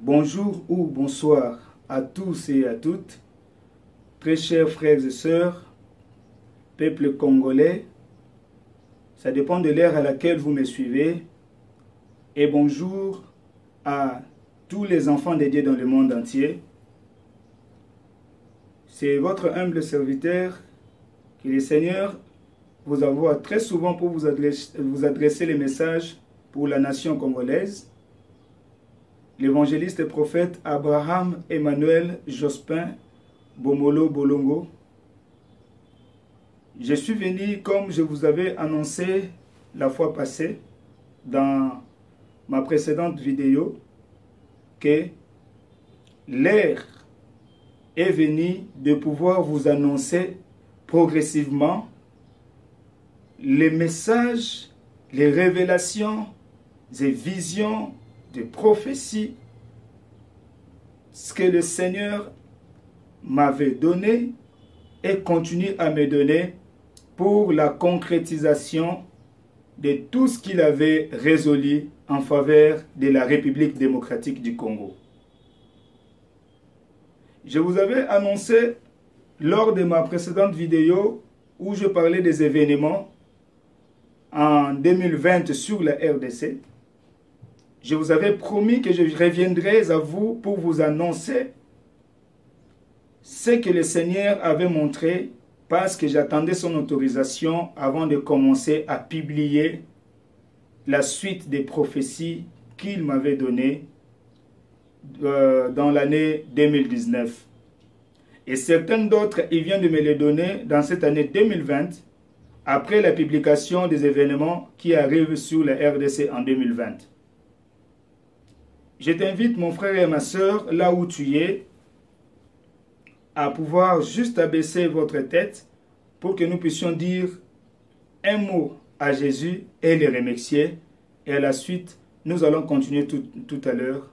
Bonjour ou bonsoir à tous et à toutes, très chers frères et sœurs, peuple congolais, ça dépend de l'ère à laquelle vous me suivez, et bonjour à tous les enfants de Dieu dans le monde entier. C'est votre humble serviteur, que le Seigneur vous envoie très souvent pour vous adresser les messages pour la nation congolaise. L'évangéliste et prophète Abraham Emmanuel Jospin Bomolo Bolongo. Je suis venu, comme je vous avais annoncé la fois passée, dans ma précédente vidéo, que l'ère est venue de pouvoir vous annoncer progressivement les messages, les révélations, les visions, des prophéties, ce que le Seigneur m'avait donné et continue à me donner pour la concrétisation de tout ce qu'il avait résolu en faveur de la République démocratique du Congo. Je vous avais annoncé lors de ma précédente vidéo où je parlais des événements en 2020 sur la RDC. Je vous avais promis que je reviendrai à vous pour vous annoncer ce que le Seigneur avait montré parce que j'attendais son autorisation avant de commencer à publier la suite des prophéties qu'il m'avait données dans l'année 2019. Et certaines d'autres, il vient de me les donner dans cette année 2020, après la publication des événements qui arrivent sur la RDC en 2020. Je t'invite, mon frère et ma soeur, là où tu es, à pouvoir juste abaisser votre tête pour que nous puissions dire un mot à Jésus et le remercier. Et à la suite, nous allons continuer tout à l'heure.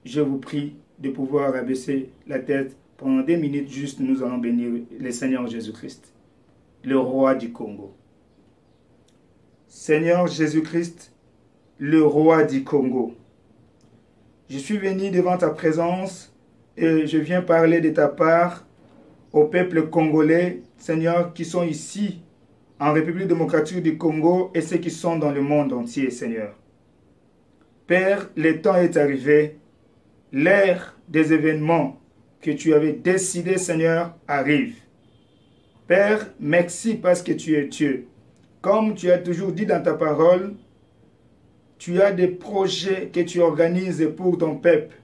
Je vous prie de pouvoir abaisser la tête. Pendant 2 minutes juste, nous allons bénir le Seigneur Jésus-Christ, le roi du Congo. Seigneur Jésus-Christ, le roi du Congo. Je suis venu devant ta présence et je viens parler de ta part au peuple congolais, Seigneur, qui sont ici en République démocratique du Congo et ceux qui sont dans le monde entier, Seigneur. Père, le temps est arrivé, l'ère des événements que tu avais décidé, Seigneur, arrive. Père, merci parce que tu es Dieu. Comme tu as toujours dit dans ta parole, tu as des projets que tu organises pour ton peuple,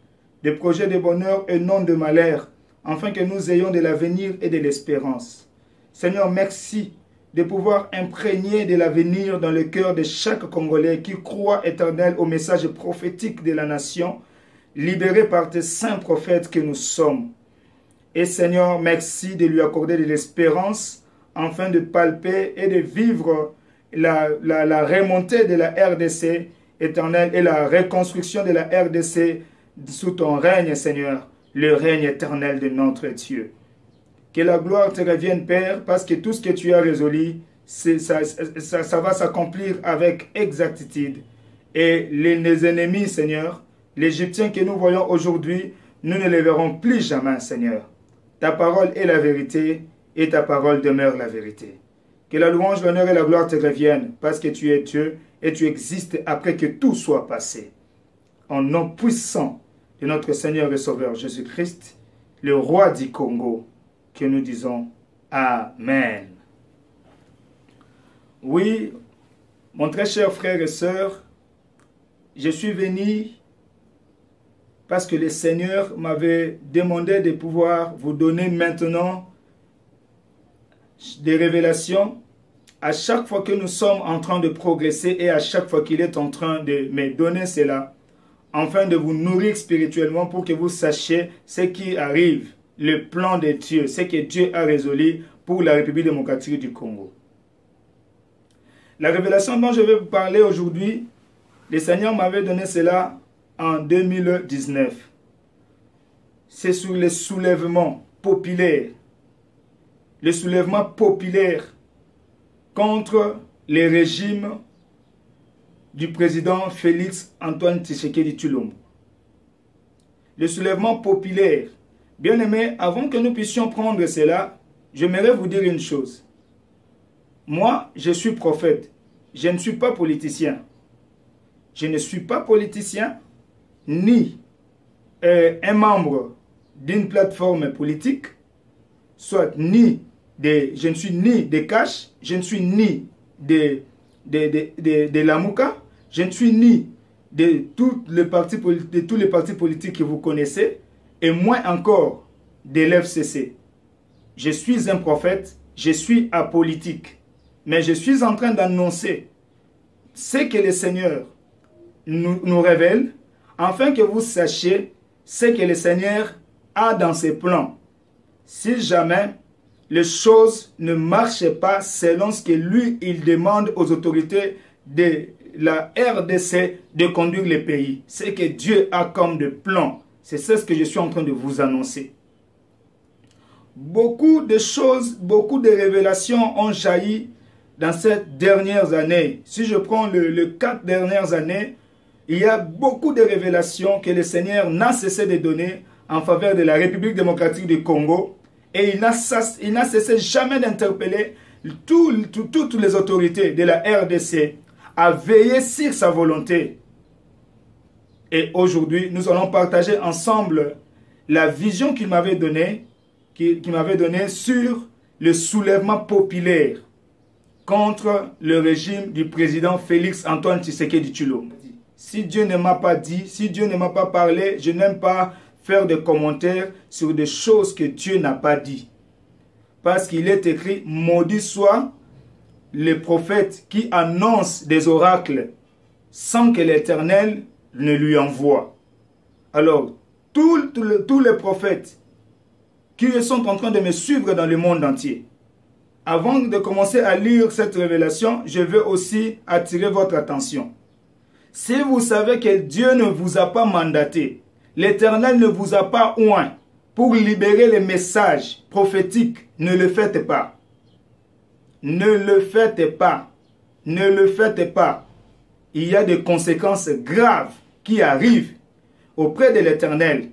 des projets de bonheur et non de malheur, afin que nous ayons de l'avenir et de l'espérance. Seigneur, merci de pouvoir imprégner de l'avenir dans le cœur de chaque Congolais qui croit éternel au message prophétique de la nation, libéré par tes saints prophètes que nous sommes. Et Seigneur, merci de lui accorder de l'espérance, afin de palper et de vivre la remontée de la RDC, éternel, et la reconstruction de la RDC sous ton règne, Seigneur, le règne éternel de notre Dieu. Que la gloire te revienne, Père, parce que tout ce que tu as résolu, ça va s'accomplir avec exactitude. Et les ennemis, Seigneur, l'Égyptien que nous voyons aujourd'hui, nous ne les verrons plus jamais, Seigneur. Ta parole est la vérité, et ta parole demeure la vérité. Que la louange, l'honneur et la gloire te reviennent, parce que tu es Dieu, et tu existes après que tout soit passé. En nom puissant de notre Seigneur et Sauveur Jésus-Christ, le roi du Congo, que nous disons Amen. Oui, mon très cher frère et sœur, je suis venu parce que le Seigneur m'avait demandé de pouvoir vous donner maintenant des révélations à chaque fois que nous sommes en train de progresser et à chaque fois qu'il est en train de me donner cela, afin de vous nourrir spirituellement pour que vous sachiez ce qui arrive, le plan de Dieu, ce que Dieu a résolu pour la République démocratique du Congo. La révélation dont je vais vous parler aujourd'hui, le Seigneur m'avait donné cela en 2019. C'est sur le soulèvement populaire. Le soulèvement populaire contre les régimes du président Félix Antoine Tshisekedi Tshilombo. le soulèvement populaire. Bien-aimés, avant que nous puissions prendre cela, j'aimerais vous dire une chose. Moi, je suis prophète. Je ne suis pas politicien. Je ne suis pas politicien, ni un membre d'une plateforme politique, soit je ne suis ni des Cash, je ne suis ni de Lamouka, je ne suis ni de tous les partis politiques que vous connaissez, et moins encore de l'FCC. Je suis un prophète, je suis apolitique, mais je suis en train d'annoncer ce que le Seigneur nous révèle, afin que vous sachiez ce que le Seigneur a dans ses plans. Si jamais les choses ne marchent pas selon ce que lui, il demande aux autorités de la RDC de conduire le pays. C'est que Dieu a comme de plans. C'est ce que je suis en train de vous annoncer. Beaucoup de choses, beaucoup de révélations ont jailli dans ces dernières années. Si je prends les 4 dernières années, il y a beaucoup de révélations que le Seigneur n'a cessé de donner en faveur de la République démocratique du Congo. Et il n'a cessé jamais d'interpeller toutes les autorités de la RDC à veiller sur sa volonté. Et aujourd'hui, nous allons partager ensemble la vision qu'il m'avait donnée, sur le soulèvement populaire contre le régime du président Félix Antoine Tshisekedi Tshilombo. Si Dieu ne m'a pas dit, si Dieu ne m'a pas parlé, je n'aime pas faire des commentaires sur des choses que Dieu n'a pas dit. Parce qu'il est écrit, maudit soit le prophète qui annonce des oracles sans que l'Éternel ne lui envoie. Alors, tous les prophètes qui sont en train de me suivre dans le monde entier, avant de commencer à lire cette révélation, je veux aussi attirer votre attention. Si vous savez que Dieu ne vous a pas mandaté, l'Éternel ne vous a pas oint pour libérer les messages prophétiques, ne le faites pas. Ne le faites pas. Ne le faites pas. Il y a des conséquences graves qui arrivent auprès de l'Éternel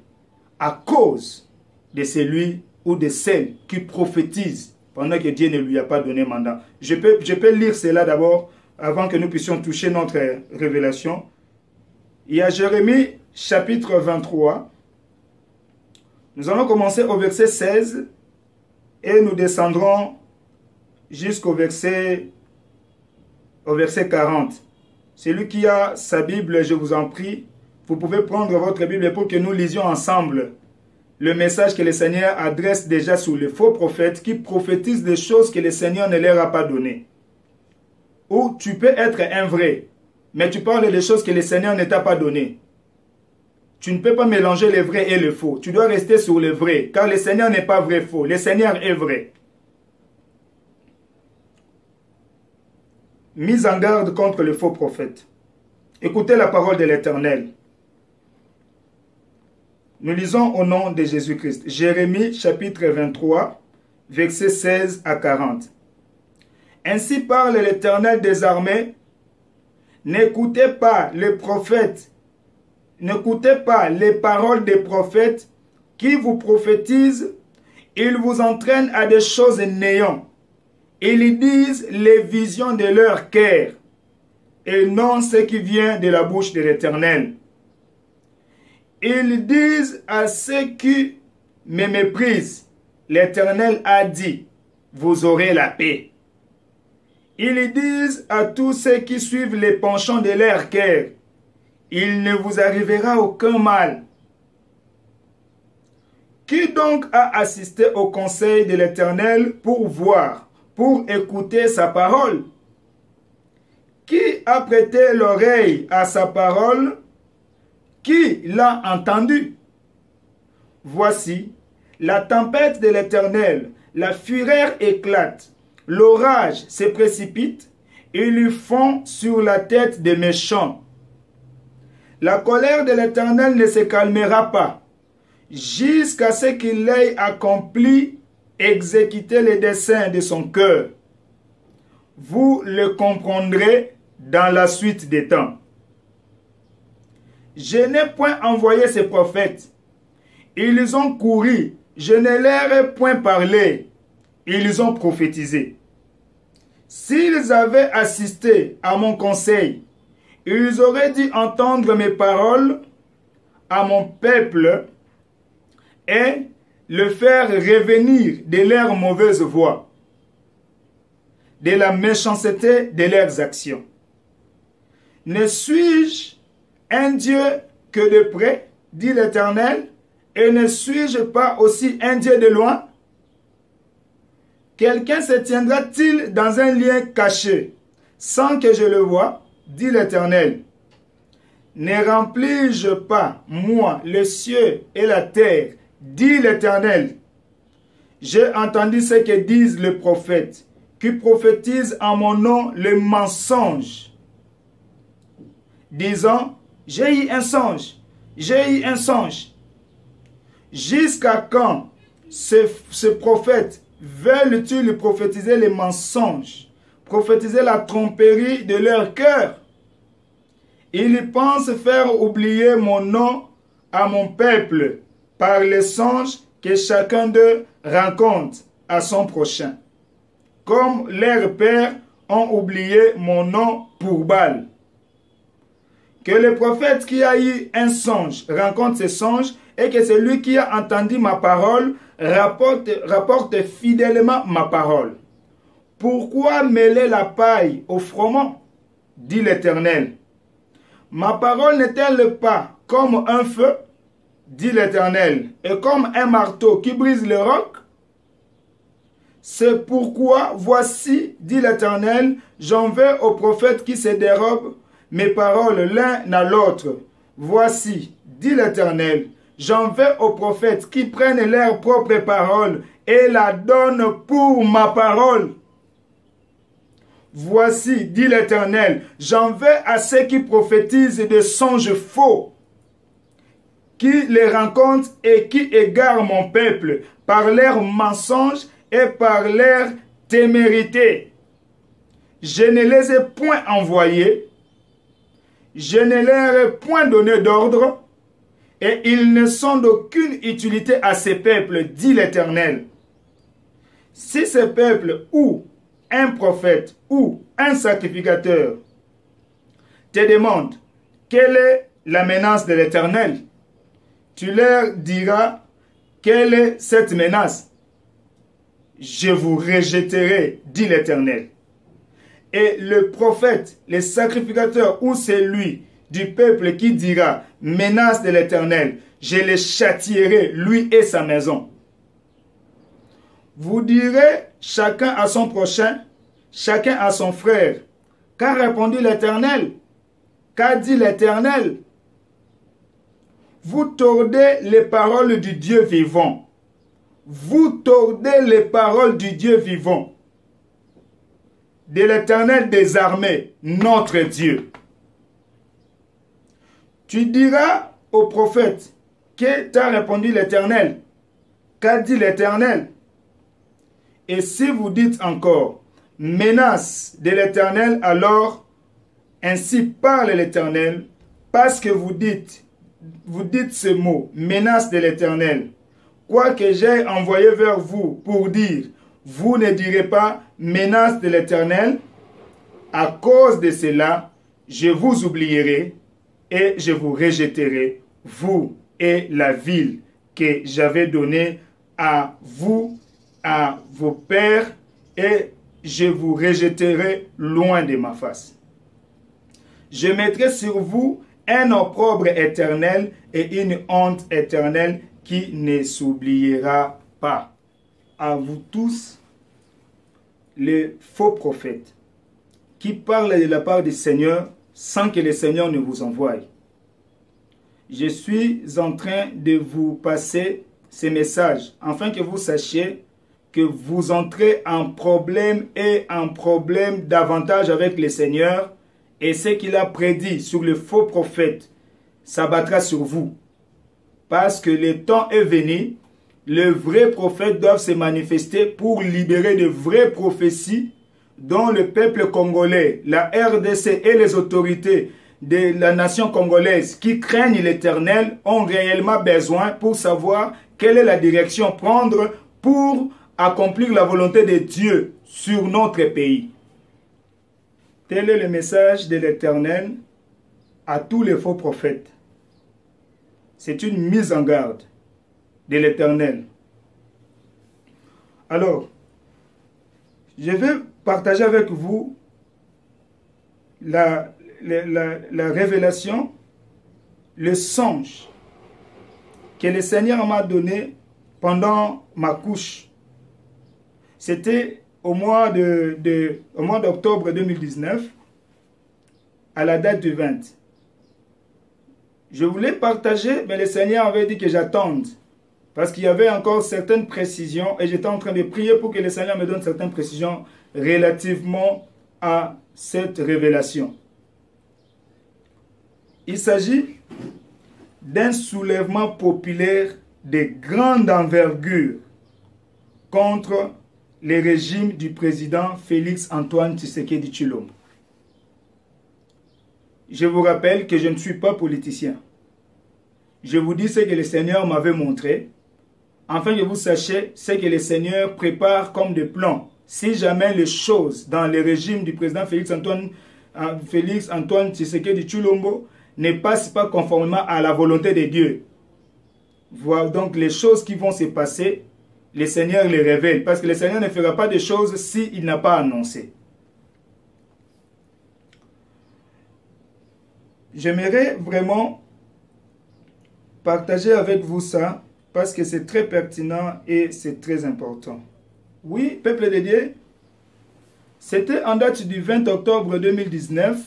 à cause de celui ou de celle qui prophétise pendant que Dieu ne lui a pas donné mandat. Je peux lire cela d'abord avant que nous puissions toucher notre révélation. Il y a Jérémie chapitre 23. Nous allons commencer au verset 16 et nous descendrons jusqu'au verset 40. Celui qui a sa Bible, je vous en prie, vous pouvez prendre votre Bible pour que nous lisions ensemble le message que le Seigneur adresse déjà sur les faux prophètes qui prophétisent des choses que le Seigneur ne leur a pas données. Ou tu peux être un vrai, mais tu parles des choses que le Seigneur ne t'a pas données. Tu ne peux pas mélanger le vrai et le faux. Tu dois rester sur le vrai, car le Seigneur n'est pas vrai faux. Le Seigneur est vrai. Mise en garde contre le faux prophète. Écoutez la parole de l'Éternel. Nous lisons au nom de Jésus-Christ. Jérémie chapitre 23, versets 16 à 40. Ainsi parle l'Éternel des armées. N'écoutez pas les prophètes. N'écoutez pas les paroles des prophètes qui vous prophétisent. Ils vous entraînent à des choses néants. Ils disent les visions de leur cœur et non ce qui vient de la bouche de l'Éternel. Ils disent à ceux qui me méprisent, l'Éternel a dit, vous aurez la paix. Ils disent à tous ceux qui suivent les penchants de leur cœur, il ne vous arrivera aucun mal. Qui donc a assisté au conseil de l'Éternel pour voir, pour écouter sa parole? Qui a prêté l'oreille à sa parole? Qui l'a entendu? Voici, la tempête de l'Éternel, la fureur éclate, l'orage se précipite, et lui fond sur la tête des méchants. La colère de l'Éternel ne se calmera pas, jusqu'à ce qu'il ait accompli, exécuté les desseins de son cœur. Vous le comprendrez dans la suite des temps. Je n'ai point envoyé ces prophètes, Ils ont couru, je ne leur ai point parlé. Ils ont prophétisé. S'ils avaient assisté à mon conseil, ils auraient dû entendre mes paroles à mon peuple et le faire revenir de leurs mauvaises voies, de la méchanceté de leurs actions. Ne suis-je un Dieu que de près, dit l'Éternel, et ne suis-je pas aussi un Dieu de loin? Quelqu'un se tiendra-t-il dans un lien caché, sans que je le voie, dit l'Éternel? Ne remplis-je pas, moi, les cieux et la terre, dit l'Éternel? J'ai entendu ce que disent les prophètes, qui prophétisent en mon nom le mensonge, disant, j'ai eu un songe, j'ai eu un songe. Jusqu'à quand ce prophète veulent-ils prophétiser les mensonges, prophétiser la tromperie de leur cœur? Ils pensent faire oublier mon nom à mon peuple par les songes que chacun d'eux rencontre à son prochain, comme leurs pères ont oublié mon nom pour Baal. Que le prophète qui a eu un songe rencontre ce songe et que celui qui a entendu ma parole rapporte fidèlement ma parole. Pourquoi mêler la paille au froment, dit l'Éternel? Ma parole n'est-elle pas comme un feu, dit l'Éternel, et comme un marteau qui brise le roc? C'est pourquoi, voici, dit l'Éternel, j'en veux aux prophètes qui se dérobent mes paroles l'un à l'autre. Voici, dit l'Éternel, j'en veux aux prophètes qui prennent leurs propres paroles et la donnent pour ma parole. Voici, dit l'Éternel, j'en veux à ceux qui prophétisent des songes faux, qui les rencontrent et qui égarent mon peuple par leurs mensonges et par leur témérité. Je ne les ai point envoyés, je ne leur ai point donné d'ordre, et ils ne sont d'aucune utilité à ces peuples, dit l'Éternel. Si ces peuples ou un prophète ou un sacrificateur te demande quelle est la menace de l'Éternel, tu leur diras quelle est cette menace. Je vous rejetterai, dit l'Éternel. Et le prophète, le sacrificateur ou celui du peuple qui dira menace de l'Éternel, je le châtierai, lui et sa maison. Vous direz chacun à son prochain, chacun à son frère. Qu'a répondu l'Éternel? Qu'a dit l'Éternel? Vous tordez les paroles du Dieu vivant. Vous tordez les paroles du Dieu vivant, de l'Éternel des armées, notre Dieu. Tu diras au prophète, que t'a répondu l'Éternel? Qu'a dit l'Éternel? Et si vous dites encore, menace de l'Éternel, alors, ainsi parle l'Éternel, parce que vous dites ce mot, menace de l'Éternel, quoique j'ai envoyé vers vous pour dire, vous ne direz pas menace de l'Éternel, à cause de cela, je vous oublierai et je vous rejetterai, vous et la ville que j'avais donnée à vous, à vos pères, et je vous rejetterai loin de ma face. Je mettrai sur vous un opprobre éternel et une honte éternelle qui ne s'oubliera pas. À vous tous, les faux prophètes, qui parlent de la part du Seigneur sans que le Seigneur ne vous envoie. Je suis en train de vous passer ces messages, afin que vous sachiez que vous entrez en problème et en problème davantage avec le Seigneur, et ce qu'il a prédit sur le faux prophète s'abattra sur vous. Parce que le temps est venu, les vrais prophètes doivent se manifester pour libérer de vraies prophéties dont le peuple congolais, la RDC et les autorités de la nation congolaise qui craignent l'Éternel ont réellement besoin pour savoir quelle est la direction prendre pour accomplir la volonté de Dieu sur notre pays. Tel est le message de l'Éternel à tous les faux prophètes. C'est une mise en garde de l'Éternel. Alors, je vais partager avec vous la révélation, le songe que le Seigneur m'a donné pendant ma couche. C'était au mois d'octobre 2019, à la date du 20. Je voulais partager, mais le Seigneur avait dit que j'attende. Parce qu'il y avait encore certaines précisions et j'étais en train de prier pour que le Seigneur me donne certaines précisions relativement à cette révélation. Il s'agit d'un soulèvement populaire de grande envergure contre le régime du président Félix Antoine Tshisekedi Tshilombo. Je vous rappelle que je ne suis pas politicien. Je vous dis ce que le Seigneur m'avait montré, afin que vous sachiez ce que le Seigneur prépare comme des plans. Si jamais les choses dans le régime du président Félix Antoine Tshisekedi Tshilombo ne passent pas conformément à la volonté de Dieu. Voilà donc les choses qui vont se passer, le Seigneur les révèle. Parce que le Seigneur ne fera pas de choses s'il n'a pas annoncé. J'aimerais vraiment partager avec vous ça, parce que c'est très pertinent et c'est très important. Oui, peuple de Dieu, c'était en date du 20 octobre 2019.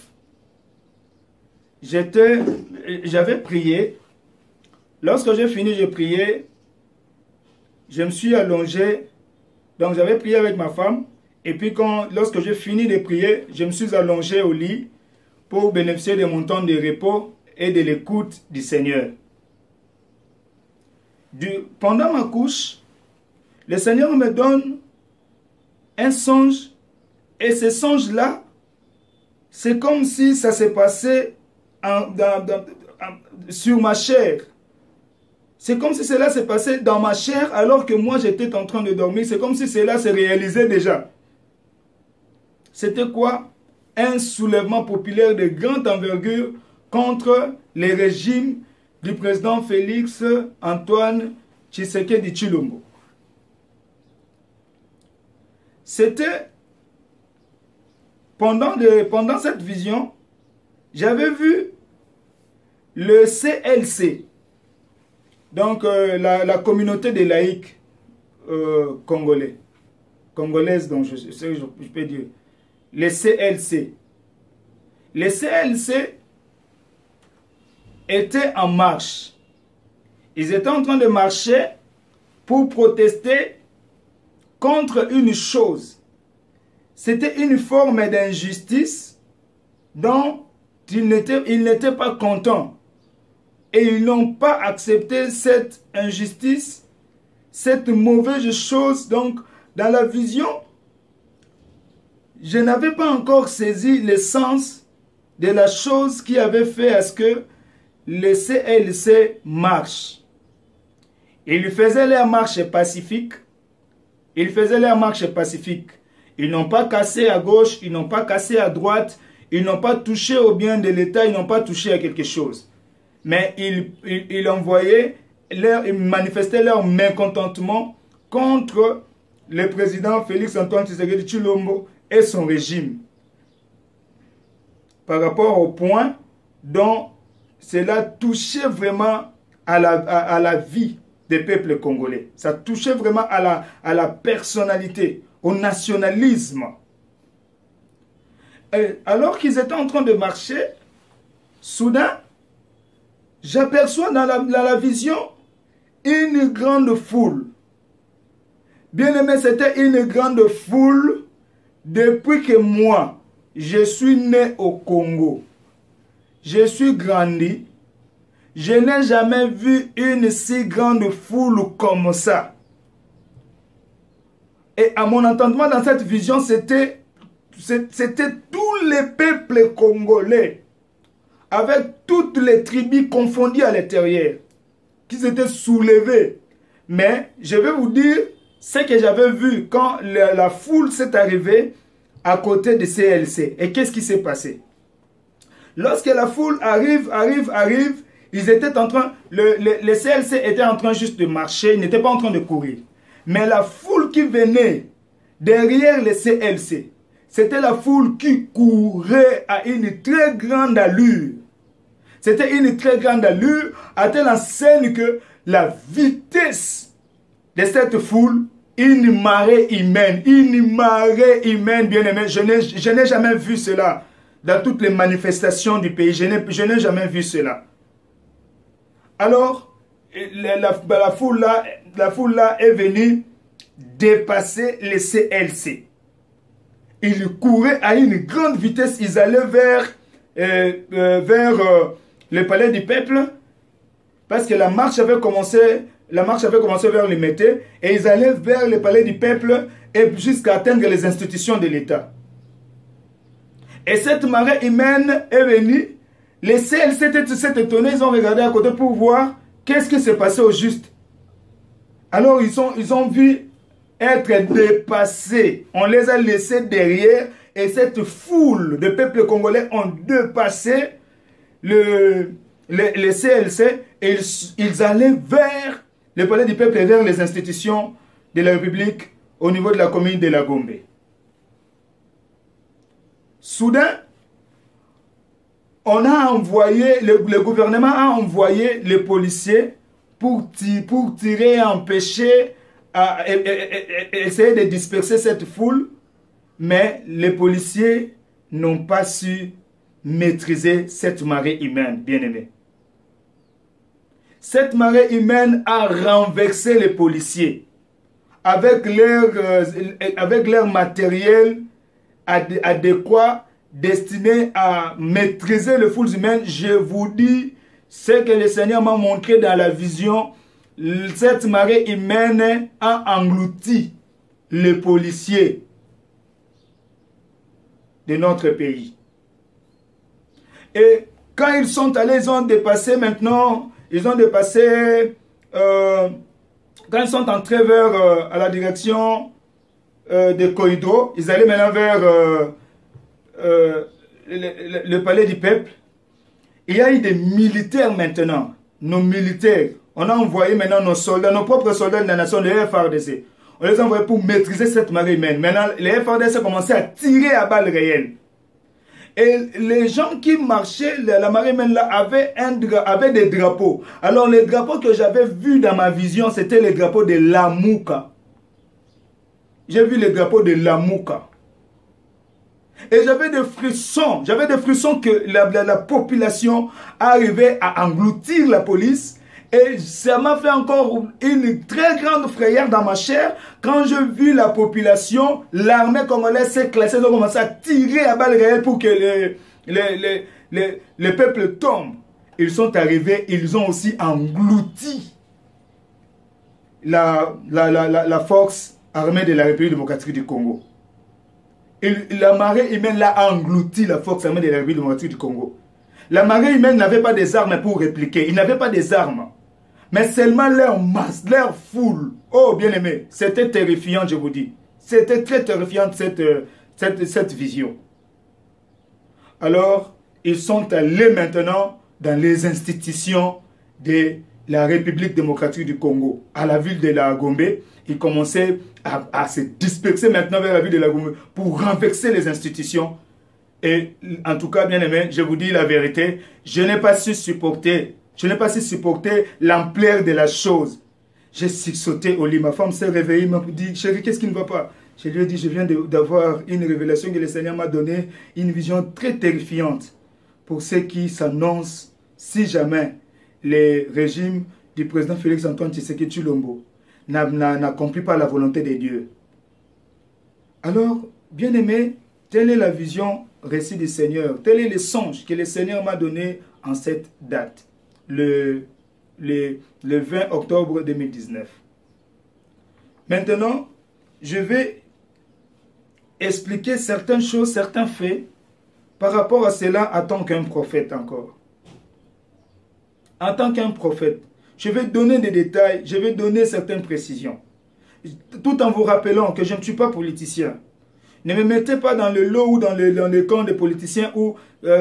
J'avais prié. Lorsque j'ai fini de prier, je me suis allongé. Donc j'avais prié avec ma femme. Et puis lorsque j'ai fini de prier, je me suis allongé au lit pour bénéficier de mon temps de repos et de l'écoute du Seigneur. Pendant ma couche, le Seigneur me donne un songe. Et ce songe-là, c'est comme si ça s'est passé sur ma chair. C'est comme si cela s'est passé dans ma chair alors que moi j'étais en train de dormir. C'est comme si cela se réalisait déjà. C'était quoi? Un soulèvement populaire de grande envergure contre les régimes du président Félix Antoine Tshisekedi Tshilombo. C'était pendant cette vision, j'avais vu le CLC, donc la communauté des laïcs congolaises, donc je peux dire, les CLC. Les CLC étaient en marche. Ils étaient en train de marcher pour protester contre une chose. C'était une forme d'injustice dont ils n'étaient pas contents. Et ils n'ont pas accepté cette injustice, cette mauvaise chose. Donc, dans la vision, je n'avais pas encore saisi le sens de la chose qui avait fait à ce que le CLC marche. Ils faisaient leur marche pacifique. Ils faisaient leur marche pacifique. Ils n'ont pas cassé à gauche, ils n'ont pas cassé à droite, ils n'ont pas touché au bien de l'État, ils n'ont pas touché à quelque chose. Mais ils manifestaient leur mécontentement contre le président Félix Antoine Tshisekedi Tshilombo et son régime. Par rapport au point dont cela touchait vraiment à la vie des peuples congolais. Ça touchait vraiment à la personnalité, au nationalisme. Et alors qu'ils étaient en train de marcher, soudain, j'aperçois dans la vision une grande foule. Bien aimé, c'était une grande foule depuis que moi, je suis né au Congo. Je suis grandi. Je n'ai jamais vu une si grande foule comme ça. Et à mon entendement, dans cette vision, c'était tous les peuples congolais avec toutes les tribus confondues à l'intérieur, qui s'étaient soulevées. Mais je vais vous dire ce que j'avais vu quand la foule s'est arrivée à côté de CLC. Et qu'est-ce qui s'est passé? Lorsque la foule arrive, ils étaient en train, les CLC étaient en train juste de marcher, ils n'étaient pas en train de courir. Mais la foule qui venait derrière les CLC, c'était la foule qui courait à une très grande allure. C'était une très grande allure, à telle enseigne que la vitesse de cette foule, une marée humaine, bien aimé. Je n'ai jamais vu cela dans toutes les manifestations du pays. Je n'ai jamais vu cela. Alors, la foule là est venue dépasser les CLC. Ils couraient à une grande vitesse, ils allaient vers le palais du peuple, parce que la marche avait commencé vers le Mété, et ils allaient vers le palais du peuple et jusqu'à atteindre les institutions de l'État. Et cette marée humaine est venue, les CLC s'étaient étonnés, ils ont regardé à côté pour voir qu'est-ce qui s'est passé au juste. Alors ils ont vu être dépassés. On les a laissés derrière et cette foule de peuples congolais ont dépassé les CLC et ils allaient vers le palais du peuple et vers les institutions de la République au niveau de la commune de la Gombe. Soudain, on a envoyé, le gouvernement a envoyé les policiers pour tirer et empêcher, essayer de disperser cette foule, mais les policiers n'ont pas su maîtriser cette marée humaine, bien aimé. Cette marée humaine a renversé les policiers avec leur matériel adéquat destiné à maîtriser les foules humaines. Je vous dis ce que le Seigneur m'a montré dans la vision. Cette marée humaine a englouti les policiers de notre pays. Et quand ils sont allés, ils ont dépassé maintenant, quand ils sont entrés vers à la direction de Koido, ils allaient maintenant vers le palais du peuple. Il y a eu des militaires maintenant, nos militaires. On a envoyé maintenant nos soldats, nos propres soldats de la nation, les FARDC. On les a envoyés pour maîtriser cette marée humaine. Maintenant, les FARDC ont commencé à tirer à balles réelles. Et les gens qui marchaient, la marée humaine là, avaient des drapeaux. Alors les drapeaux que j'avais vus dans ma vision, c'était les drapeaux de Lamouka. J'ai vu les drapeaux de Lamouka. Et j'avais des frissons que la population arrivait à engloutir la police. Et ça m'a fait encore une très grande frayeur dans ma chair quand j'ai vu la population, l'armée congolaise s'est classée, ils ont commencé à tirer à balles réelles pour que le peuple tombe. Ils sont arrivés, ils ont aussi englouti la force armée de la République démocratique du Congo. La marée humaine l'a englouti, la force armée de la République démocratique du Congo. La marée humaine n'avait pas des armes pour répliquer. Ils n'avaient pas des armes. Mais seulement leur masse, leur foule. Oh, bien aimé, c'était terrifiant, je vous dis. C'était très terrifiant cette vision. Alors, ils sont allés maintenant dans les institutions de la République démocratique du Congo, à la ville de la Gombe. Ils commençaient à se disperser maintenant vers la ville de la Gombe pour renverser les institutions. Et en tout cas, bien aimé, je vous dis la vérité, je n'ai pas su supporter l'ampleur de la chose. J'ai sauté au lit. Ma femme s'est réveillée, m'a dit, chérie, qu'est-ce qui ne va pas? Je lui ai dit, je viens d'avoir une révélation que le Seigneur m'a donnée, une vision très terrifiante pour ceux qui s'annoncent si jamais le régime du président Félix Antoine Tshisekedi Tshilombo n'accomplit pas la volonté de Dieu. Alors, bien aimé, telle est la vision récit du Seigneur. Tel est le songe que le Seigneur m'a donné en cette date, le 20 octobre 2019. Maintenant, je vais expliquer certaines choses, certains faits par rapport à cela en tant qu'un prophète encore. en tant qu'un prophète, je vais donner des détails, je vais donner certaines précisions. Tout en vous rappelant que je ne suis pas politicien. Ne me mettez pas dans le lot ou dans le camp des politiciens où,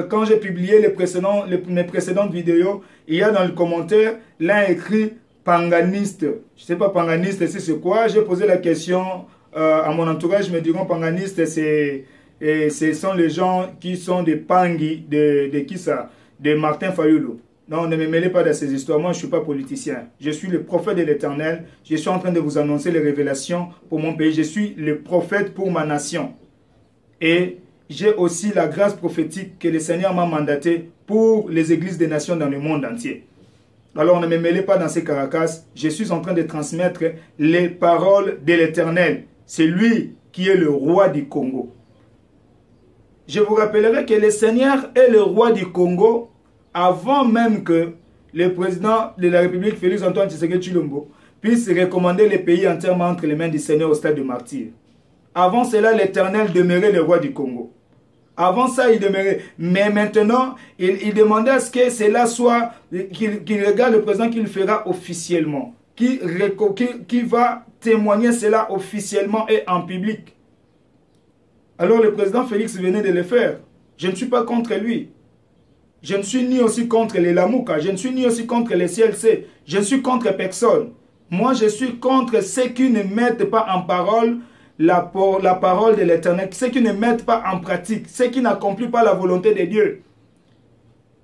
quand j'ai publié mes précédentes vidéos, il y a dans le commentaire, l'un écrit panganiste. Je ne sais pas panganiste, c'est quoi. J'ai posé la question à mon entourage, me diront panganiste, ce sont les gens qui sont des pangis, de qui ça? De Martin Fayoulou. Non, ne me mêlez pas de ces histoires. Moi, je ne suis pas politicien. Je suis le prophète de l'Éternel. Je suis en train de vous annoncer les révélations pour mon pays. Je suis le prophète pour ma nation. Et j'ai aussi la grâce prophétique que le Seigneur m'a mandatée pour les églises des nations dans le monde entier. Alors, ne me mêlez pas dans ces caracas. Je suis en train de transmettre les paroles de l'Éternel. C'est lui qui est le roi du Congo. Je vous rappellerai que le Seigneur est le roi du Congo avant même que le président de la République, Félix Antoine Tshisekedi Tshilombo, puisse recommander les pays entièrement entre les mains du Seigneur au stade de martyr. Avant cela, l'Éternel demeurait le roi du Congo. Avant ça, il demeurait. Mais maintenant, il demandait à ce que cela soit, qu'il regarde le président qu'il fera officiellement, qui va témoigner cela officiellement et en public. Alors le président Félix venait de le faire. Je ne suis pas contre lui. Je ne suis ni aussi contre les Lamouka, je ne suis ni aussi contre les CLC, je ne suis contre personne. Moi, je suis contre ceux qui ne mettent pas en parole la parole de l'Éternel, ceux qui ne mettent pas en pratique, ceux qui n'accomplissent pas la volonté de Dieu.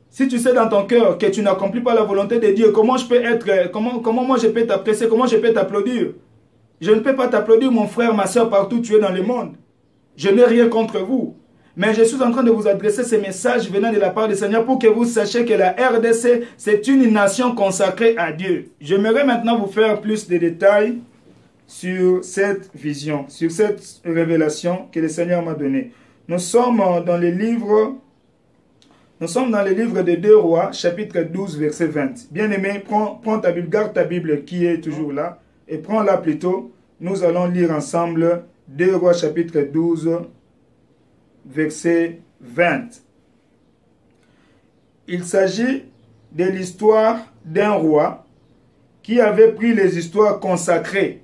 Si tu sais dans ton cœur que tu n'accomplis pas la volonté de Dieu, comment moi je peux t'apprécier, comment je peux t'applaudir? Je ne peux pas t'applaudir, mon frère, ma soeur, partout où tu es dans le monde. Je n'ai rien contre vous. Mais je suis en train de vous adresser ces messages venant de la part du Seigneur pour que vous sachiez que la RDC, c'est une nation consacrée à Dieu. J'aimerais maintenant vous faire plus de détails sur cette vision, sur cette révélation que le Seigneur m'a donnée. Nous sommes dans le livre de 2 Rois, chapitre 12, verset 20. Bien-aimé, prends ta Bible, garde ta Bible qui est toujours là, et prends-la plutôt. Nous allons lire ensemble 2 Rois, chapitre 12, verset 20. Il s'agit de l'histoire d'un roi qui avait pris les histoires consacrées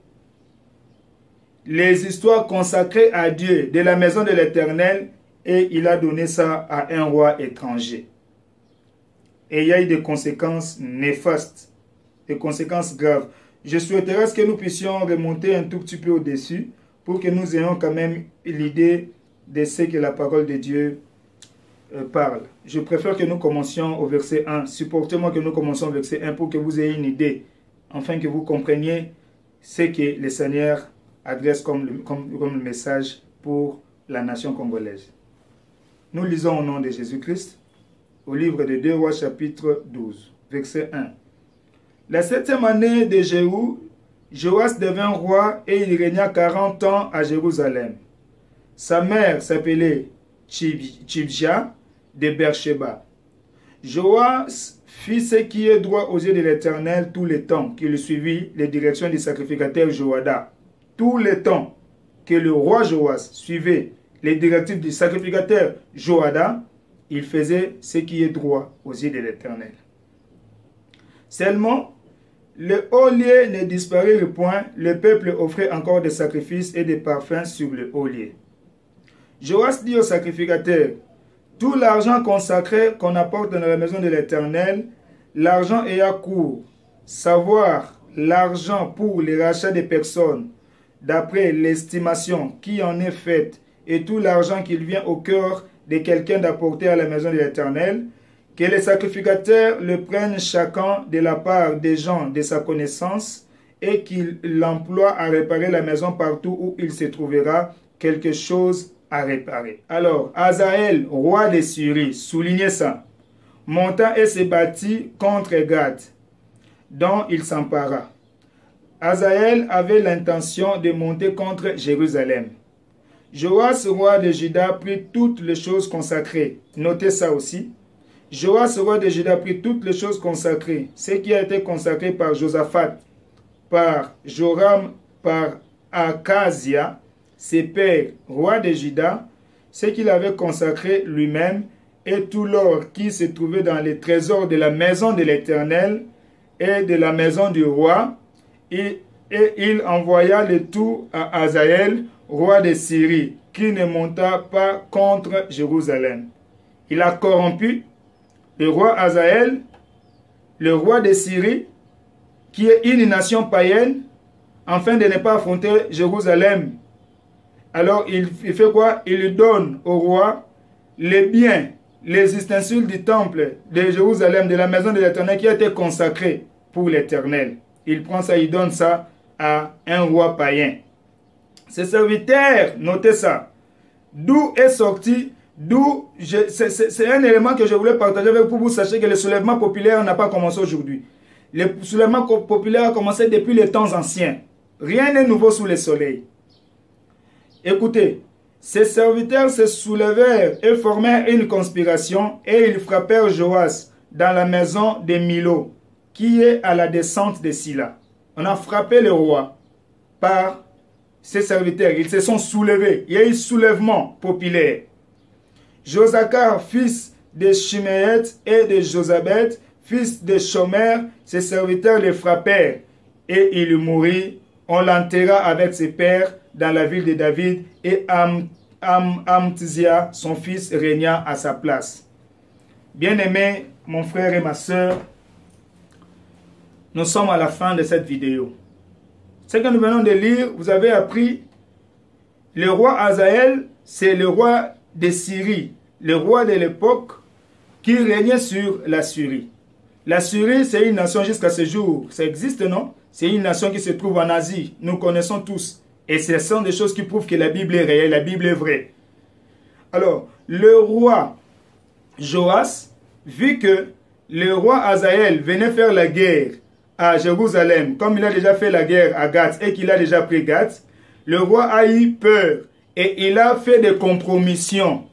à Dieu de la maison de l'Éternel et il a donné ça à un roi étranger. Et il y a eu des conséquences néfastes, des conséquences graves. Je souhaiterais que nous puissions remonter un tout petit peu au-dessus pour que nous ayons quand même l'idée de ce que la parole de Dieu parle. Je préfère que nous commencions au verset 1. Supportez-moi que nous commencions au verset 1 pour que vous ayez une idée, afin que vous compreniez ce que le Seigneur adresse comme le message pour la nation congolaise. Nous lisons au nom de Jésus-Christ, au livre de 2 Rois chapitre 12, verset 1. La 7e année de Jéhu, Joas devint roi et il régna 40 ans à Jérusalem. Sa mère s'appelait Tchibja de Beersheba. Joas fit ce qui est droit aux yeux de l'Éternel tout le temps qu'il suivit les directions du sacrificateur Joada. Tout le temps que le roi Joas suivait les directives du sacrificateur Joada, il faisait ce qui est droit aux yeux de l'Éternel. Seulement, le haut lieu ne disparut point, le peuple offrait encore des sacrifices et des parfums sur le haut lieu. Joas dit au sacrificateur, tout l'argent consacré qu'on apporte dans la maison de l'Éternel, l'argent ayant cours, savoir l'argent pour les rachats des personnes, d'après l'estimation qui en est faite, et tout l'argent qu'il vient au cœur de quelqu'un d'apporter à la maison de l'Éternel, que les sacrificateurs le prennent chacun de la part des gens de sa connaissance, et qu'il l'emploie à réparer la maison partout où il se trouvera quelque chose à réparer. Alors, Hazaël, roi de Syrie, soulignez ça, monta et se battit contre Gath, dont il s'empara. Hazaël avait l'intention de monter contre Jérusalem. Joas, roi de Juda, prit toutes les choses consacrées. Notez ça aussi. Joas, roi de Juda, prit toutes les choses consacrées, ce qui a été consacré par Josaphat, par Joram, par Akazia, ses pères, rois de Juda, ce qu'il avait consacré lui-même, et tout l'or qui se trouvait dans les trésors de la maison de l'Éternel et de la maison du roi. Et il envoya le tout à Hazaël, roi de Syrie, qui ne monta pas contre Jérusalem. Il a corrompu le roi Hazaël, le roi de Syrie, qui est une nation païenne, afin de ne pas affronter Jérusalem. Alors il fait quoi? Il donne au roi les biens, les ustensiles du temple de Jérusalem, de la maison de l'Éternel, qui a été consacré pour l'Éternel. Il prend ça, il donne ça à un roi païen. Ses serviteurs, notez ça, d'où est sorti, c'est un élément que je voulais partager avec vous pour que vous sachiez que le soulèvement populaire n'a pas commencé aujourd'hui. Le soulèvement populaire a commencé depuis les temps anciens. Rien n'est nouveau sous le soleil. Écoutez, ses serviteurs se soulevèrent et formèrent une conspiration et ils frappèrent Joas dans la maison de Milo, qui est à la descente de Silla. On a frappé le roi par ses serviteurs. Ils se sont soulevés. Il y a eu soulèvement populaire. Josacar, fils de Shimeet et de Josabet, fils de Shomer, ses serviteurs le frappèrent et il mourut. On l'enterra avec ses pères dans la ville de David et Amtzia, son fils, régna à sa place. Bien-aimé, mon frère et ma soeur, nous sommes à la fin de cette vidéo. Ce que nous venons de lire, vous avez appris, le roi Hazaël, c'est le roi de Syrie, le roi de l'époque qui régnait sur la Syrie. La Syrie, c'est une nation jusqu'à ce jour. Ça existe, non? C'est une nation qui se trouve en Asie. Nous connaissons tous. Et ce sont des choses qui prouvent que la Bible est réelle, la Bible est vraie. Alors, le roi Joas, vu que le roi Hazaël venait faire la guerre à Jérusalem, comme il a déjà fait la guerre à Gath et qu'il a déjà pris Gath, le roi a eu peur et il a fait des compromissions.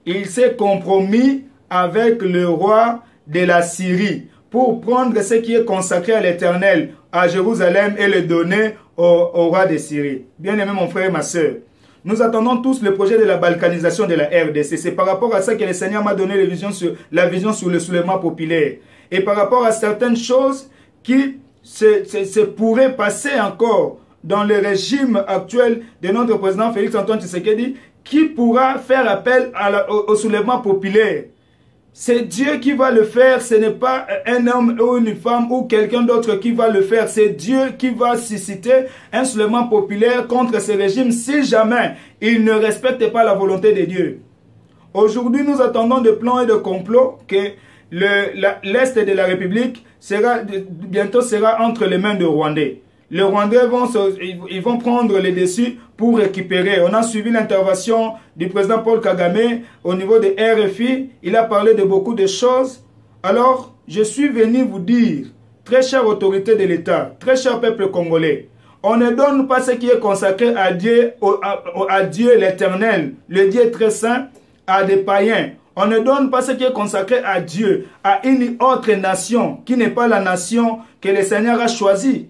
Il s'est compromis avec le roi de la Syrie pour prendre ce qui est consacré à l'Éternel à Jérusalem et le donner au roi de Syrie. Bien-aimé mon frère et ma soeur, nous attendons tous le projet de la balkanisation de la RDC. C'est par rapport à ça que le Seigneur m'a donné la vision sur le soulèvement populaire. Et par rapport à certaines choses qui se pourraient passer encore dans le régime actuel de notre président Félix Antoine Tshisekedi, qui pourra faire appel au soulèvement populaire. C'est Dieu qui va le faire, ce n'est pas un homme ou une femme ou quelqu'un d'autre qui va le faire. C'est Dieu qui va susciter un soulèvement populaire contre ce régime si jamais il ne respecte pas la volonté de Dieu. Aujourd'hui, nous attendons de plans et de complots que l'Est de la République bientôt sera entre les mains de Rwandais. Les Rwandais vont prendre les dessus pour récupérer. On a suivi l'intervention du président Paul Kagame au niveau de RFI. Il a parlé de beaucoup de choses. Alors, je suis venu vous dire, très chère autorité de l'État, très cher peuple congolais, on ne donne pas ce qui est consacré à Dieu, à Dieu l'Éternel, le Dieu très saint, à des païens. On ne donne pas ce qui est consacré à Dieu, à une autre nation qui n'est pas la nation que le Seigneur a choisie.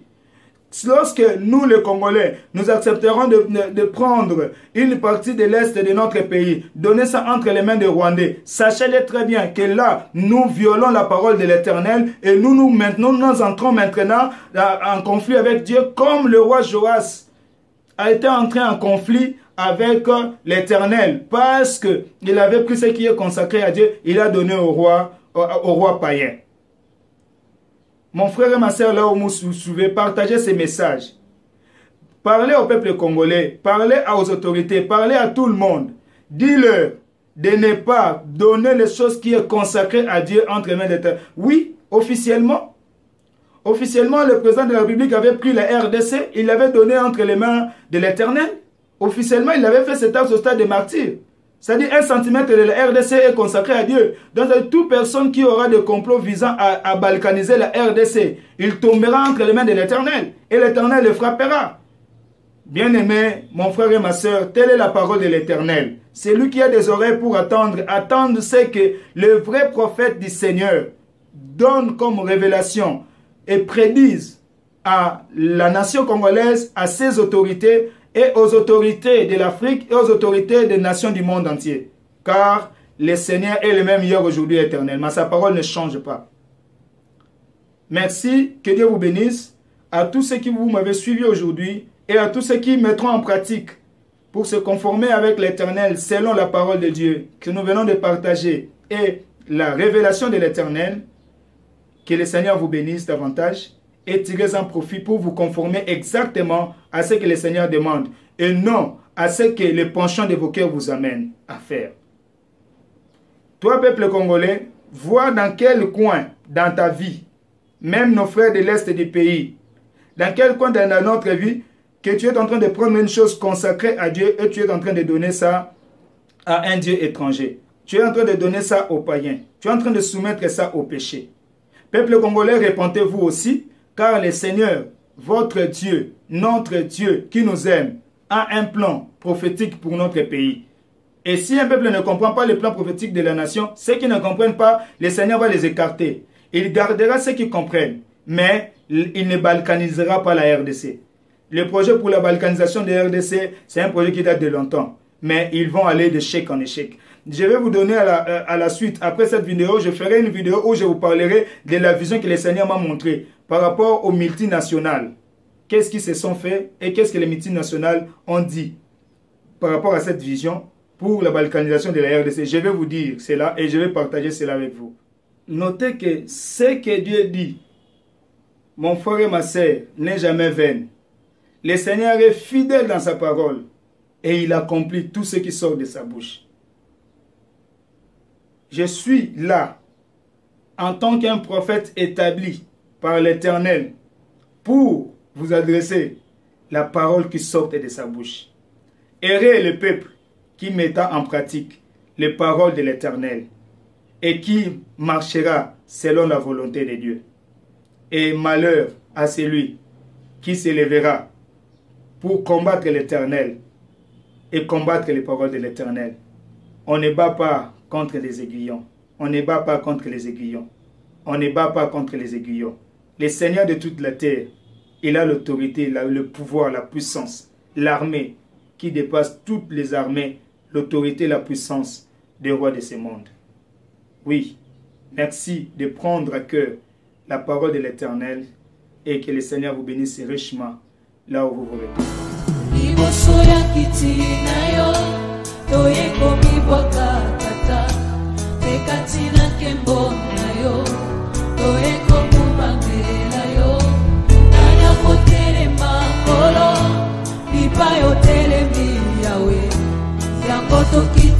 Lorsque nous, les Congolais, nous accepterons de prendre une partie de l'Est de notre pays, donner ça entre les mains des Rwandais, sachez-le très bien que là, nous violons la parole de l'Éternel et nous entrons maintenant en conflit avec Dieu, comme le roi Joas a été entré en conflit avec l'Éternel, parce qu'il avait pris ce qui est consacré à Dieu, il a donné au roi païen. Mon frère et ma soeur, là où vous vous souvenez, partagez ces messages. Parlez au peuple congolais, parlez aux autorités, parlez à tout le monde. Dis-leur de ne pas donner les choses qui sont consacrées à Dieu entre les mains de l'État. Oui, officiellement, le président de la République avait pris la RDC, il l'avait donné entre les mains de l'Éternel. Officiellement, il avait fait cet acte au stade des martyrs. C'est-à-dire 1 centimètre de la RDC est consacré à Dieu. Donc toute personne qui aura des complots visant à balkaniser la RDC, il tombera entre les mains de l'Éternel. Et l'Éternel le frappera. Bien-aimé, mon frère et ma soeur, telle est la parole de l'Éternel. C'est lui qui a des oreilles pour attendre. Attendre, c'est que le vrai prophète du Seigneur donne comme révélation et prédise à la nation congolaise, à ses autorités, et aux autorités de l'Afrique et aux autorités des nations du monde entier. Car le Seigneur est le même hier, aujourd'hui, éternellement. Sa parole ne change pas. Merci, que Dieu vous bénisse. À tous ceux qui vous m'avez suivi aujourd'hui et à tous ceux qui mettront en pratique pour se conformer avec l'Éternel selon la parole de Dieu que nous venons de partager et la révélation de l'Éternel, que le Seigneur vous bénisse davantage et tirez-en profit pour vous conformer exactement à ce que le Seigneur demande et non à ce que le penchant de vos cœurs vous amène à faire. Toi, peuple congolais, vois dans quel coin dans ta vie, même nos frères de l'Est du pays, dans quel coin dans notre vie, que tu es en train de prendre une chose consacrée à Dieu et tu es en train de donner ça à un Dieu étranger. Tu es en train de donner ça aux païens. Tu es en train de soumettre ça au péché. Peuple congolais, répentez-vous aussi, car le Seigneur, votre Dieu, notre Dieu qui nous aime, a un plan prophétique pour notre pays. Et si un peuple ne comprend pas le plan prophétique de la nation, ceux qui ne comprennent pas, le Seigneur va les écarter. Il gardera ceux qui comprennent, mais il ne balkanisera pas la RDC. Le projet pour la balkanisation de la RDC, c'est un projet qui date de longtemps. Mais ils vont aller d'échec en échec. Je vais vous donner à la suite, après cette vidéo, je ferai une vidéo où je vous parlerai de la vision que le Seigneur m'a montrée par rapport aux multinationales. Qu'est-ce qui se sont fait et qu'est-ce que les multinationales ont dit par rapport à cette vision pour la balkanisation de la RDC. Je vais vous dire cela et je vais partager cela avec vous. Notez que ce que Dieu dit, mon frère et ma sœur, n'est jamais vain. Le Seigneur est fidèle dans sa parole et il accomplit tout ce qui sort de sa bouche. Je suis là en tant qu'un prophète établi par l'Éternel pour vous adresser la parole qui sort de sa bouche. Heureux est le peuple qui mettra en pratique les paroles de l'Éternel et qui marchera selon la volonté de Dieu. Et malheur à celui qui s'élèvera pour combattre l'Éternel et combattre les paroles de l'Éternel. On ne bat pas contre les aiguillons. On ne bat pas contre les aiguillons. On ne bat pas contre les aiguillons. Le Seigneur de toute la terre, il a l'autorité, le pouvoir, la puissance, l'armée qui dépasse toutes les armées, l'autorité, la puissance des rois de ce monde. Oui, merci de prendre à cœur la parole de l'Éternel et que le Seigneur vous bénisse richement là où vous vous retrouvez. Pipa yo telemi yawe yango toki